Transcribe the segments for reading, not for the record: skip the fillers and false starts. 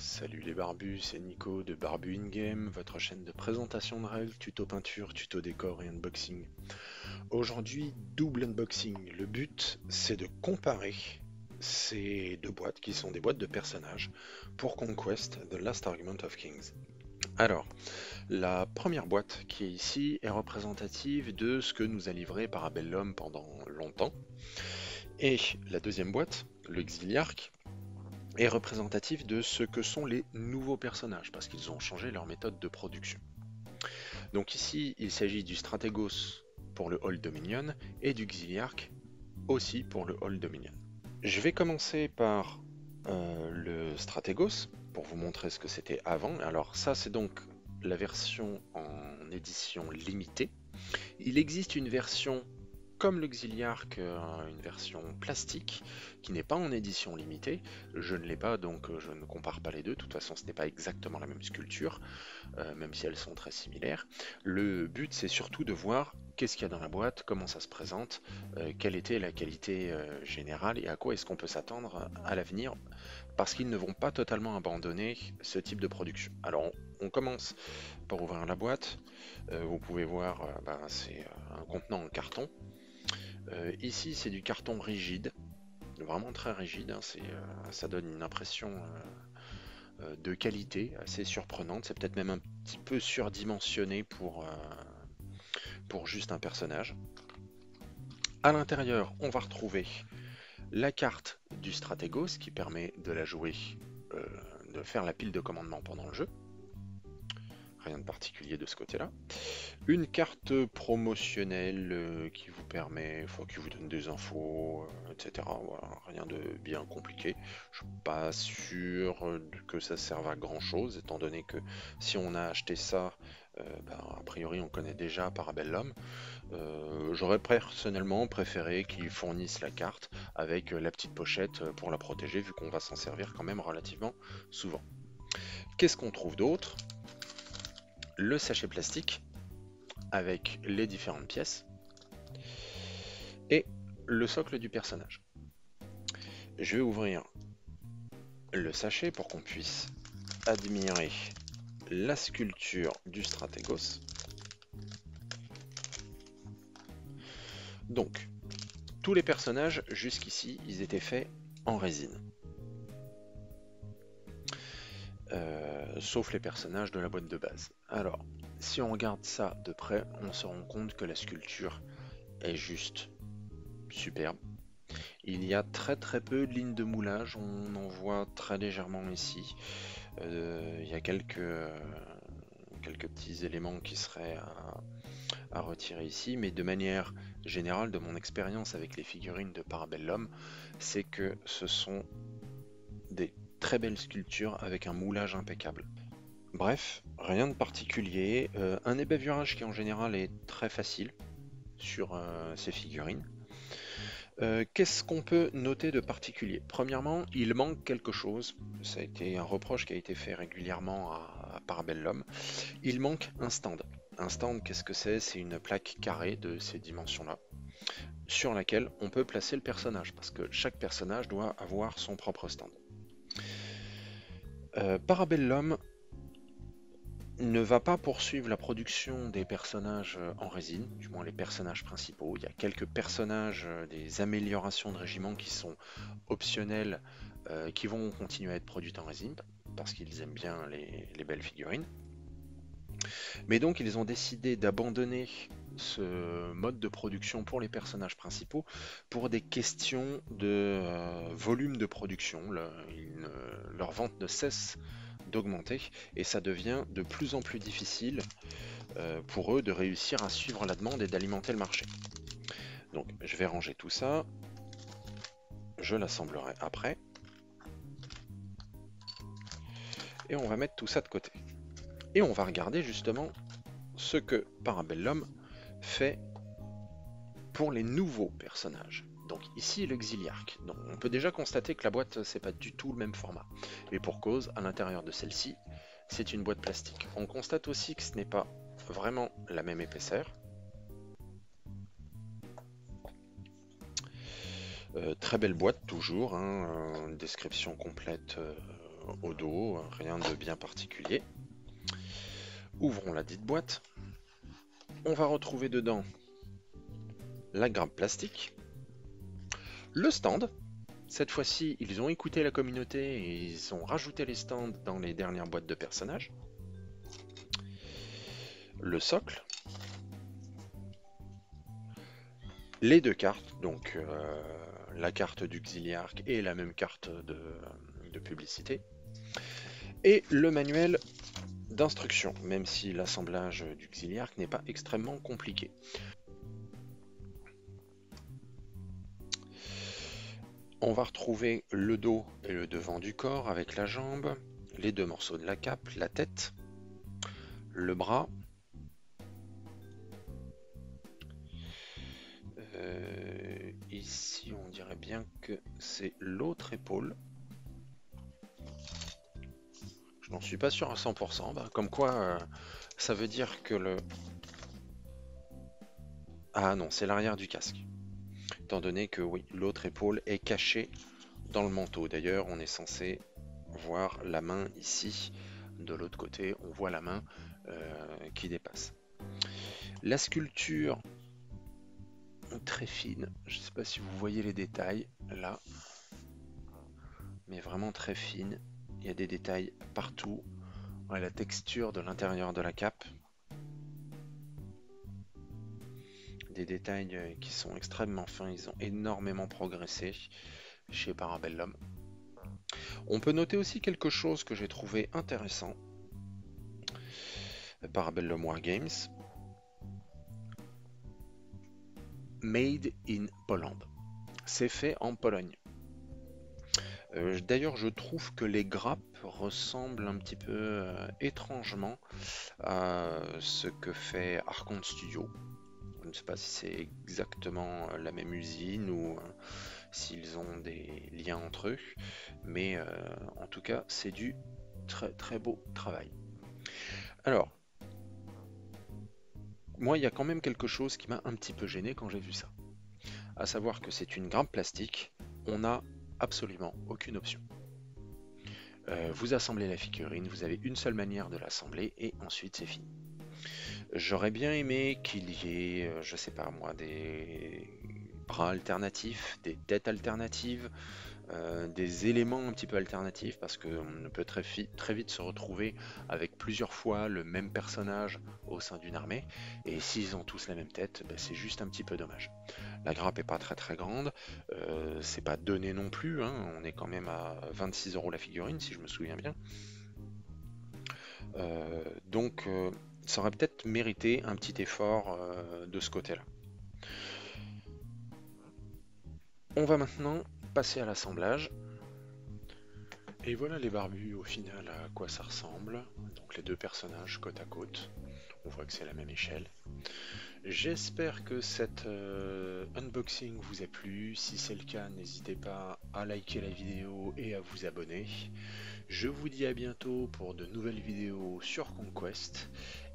Salut les barbus, c'est Nico de Barbu In Game, votre chaîne de présentation de règles, tuto peinture, tuto décor et unboxing. Aujourd'hui, double unboxing. Le but, c'est de comparer ces deux boîtes qui sont des boîtes de personnages pour Conquest The Last Argument of Kings. Alors, la première boîte qui est ici est représentative de ce que nous a livré Parabellum pendant longtemps. Et la deuxième boîte, le Xiliarque, est représentatif de ce que sont les nouveaux personnages, parce qu'ils ont changé leur méthode de production. Donc ici, il s'agit du Stratégos pour le Old Dominion et du Xiliarque aussi pour le Old Dominion. Je vais commencer par le Stratégos pour vous montrer ce que c'était avant. Alors ça, c'est donc la version en édition limitée. Il existe une version comme l'Auxiliarque, une version plastique qui n'est pas en édition limitée. Je ne l'ai pas, donc je ne compare pas les deux. De toute façon, ce n'est pas exactement la même sculpture, même si elles sont très similaires. Le but, c'est surtout de voir qu'est-ce qu'il y a dans la boîte, comment ça se présente, quelle était la qualité générale et à quoi est-ce qu'on peut s'attendre à l'avenir, parce qu'ils ne vont pas totalement abandonner ce type de production. Alors, on commence par ouvrir la boîte. Vous pouvez voir, c'est un contenant en carton. Ici, c'est du carton rigide, vraiment très rigide, hein, ça donne une impression de qualité assez surprenante. C'est peut-être même un petit peu surdimensionné pour juste un personnage. À l'intérieur, on va retrouver la carte du Stratégos qui permet de la jouer, euh, de faire la pile de commandement pendant le jeu. Rien de particulier de ce côté-là. Une carte promotionnelle qui vous permet, qui vous donne des infos, etc. Voilà, rien de bien compliqué. Je suis pas sûr que ça serve à grand chose, étant donné que si on a acheté ça, a priori on connaît déjà Parabellum. J'aurais personnellement préféré qu'ils fournissent la carte avec la petite pochette pour la protéger, vu qu'on va s'en servir quand même relativement souvent. Qu'est-ce qu'on trouve d'autre? Le sachet plastique avec les différentes pièces et le socle du personnage. Je vais ouvrir le sachet pour qu'on puisse admirer la sculpture du Stratégos. Donc, tous les personnages jusqu'ici, ils étaient faits en résine. Sauf les personnages de la boîte de base. Alors, si on regarde ça de près, on se rend compte que la sculpture est juste superbe. Il y a très peu de lignes de moulage, on en voit très légèrement ici. Il y a quelques petits éléments qui seraient à retirer ici, mais de manière générale, de mon expérience avec les figurines de Parabellum, c'est que ce sont des très belles sculptures avec un moulage impeccable. Bref, rien de particulier, un ébavurage qui en général est très facile sur ces figurines. Qu'est-ce qu'on peut noter de particulier? Premièrement, il manque quelque chose. Ça a été un reproche qui a été fait régulièrement à Parabellum. Il manque un stand. Un stand, qu'est-ce que c'est? C'est une plaque carrée de ces dimensions-là, sur laquelle on peut placer le personnage, parce que chaque personnage doit avoir son propre stand. Parabellum ne va pas poursuivre la production des personnages en résine, du moins les personnages principaux. Il y a quelques personnages, des améliorations de régiment qui sont optionnelles, qui vont continuer à être produites en résine, parce qu'ils aiment bien les belles figurines. Mais donc ils ont décidé d'abandonner ce mode de production pour les personnages principaux pour des questions de volume de production. Leur vente ne cesse d'augmenter et ça devient de plus en plus difficile pour eux de réussir à suivre la demande et d'alimenter le marché. Donc je vais ranger tout ça, je l'assemblerai après et on va mettre tout ça de côté. Et on va regarder justement ce que Parabellum fait pour les nouveaux personnages. Donc ici l'Auxiliarque. Donc on peut déjà constater que la boîte c'est pas du tout le même format. Et pour cause, à l'intérieur de celle-ci, c'est une boîte plastique. On constate aussi que ce n'est pas vraiment la même épaisseur. Très belle boîte toujours, hein, une description complète au dos, rien de bien particulier. Ouvrons la dite boîte. On va retrouver dedans la grappe plastique, le stand. Cette fois-ci, ils ont écouté la communauté et ils ont rajouté les stands dans les dernières boîtes de personnages. Le socle. Les deux cartes, donc la carte du Xiliarque et la même carte de publicité. Et le manuel d'instruction, même si l'assemblage du Xiliarque n'est pas extrêmement compliqué. On va retrouver le dos et le devant du corps avec la jambe, les deux morceaux de la cape, la tête, le bras, ici on dirait bien que c'est l'autre épaule. Je n'en suis pas sûr à 100%, bah, comme quoi ça veut dire que le... Ah non, c'est l'arrière du casque. Étant donné que oui, l'autre épaule est cachée dans le manteau. D'ailleurs, on est censé voir la main ici. De l'autre côté, on voit la main qui dépasse. La sculpture très fine. Je ne sais pas si vous voyez les détails là, mais vraiment très fine. Il y a des détails partout. Ouais, la texture de l'intérieur de la cape. Des détails qui sont extrêmement fins. Ils ont énormément progressé chez Parabellum. On peut noter aussi quelque chose que j'ai trouvé intéressant. Parabellum Wargames. Made in Poland. C'est fait en Pologne. D'ailleurs, je trouve que les grappes ressemblent un petit peu étrangement à ce que fait Archon Studio. Je ne sais pas si c'est exactement la même usine ou s'ils ont des liens entre eux, mais en tout cas, c'est du très très beau travail. Alors, moi, il y a quand même quelque chose qui m'a un petit peu gêné quand j'ai vu ça. À savoir que c'est une grappe plastique, on n'a absolument aucune option. Vous assemblez la figurine, vous avez une seule manière de l'assembler et ensuite c'est fini. J'aurais bien aimé qu'il y ait, je sais pas moi, des bras alternatifs, des têtes alternatives, des éléments un petit peu alternatifs parce qu'on peut très vite se retrouver avec plusieurs fois le même personnage au sein d'une armée et s'ils ont tous la même tête, ben, c'est juste un petit peu dommage. La grappe est pas très très grande, c'est pas donné non plus, hein, on est quand même à 26 € la figurine si je me souviens bien. Donc ça aurait peut-être mérité un petit effort de ce côté-là. On va maintenant passer à l'assemblage. Et voilà les barbus au final à quoi ça ressemble. Donc les deux personnages côte à côte. On voit que c'est la même échelle. J'espère que cet unboxing vous a plu. Si c'est le cas, n'hésitez pas à liker la vidéo et à vous abonner. Je vous dis à bientôt pour de nouvelles vidéos sur Conquest.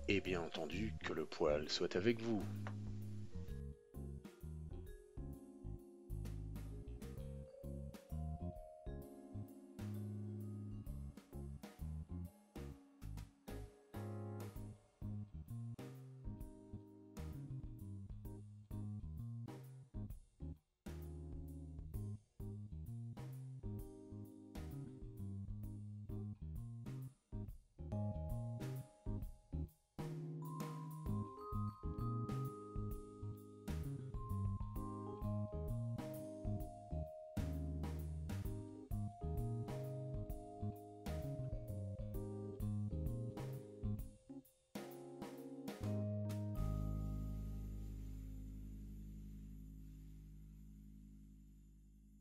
Et bien entendu, que le poil soit avec vous.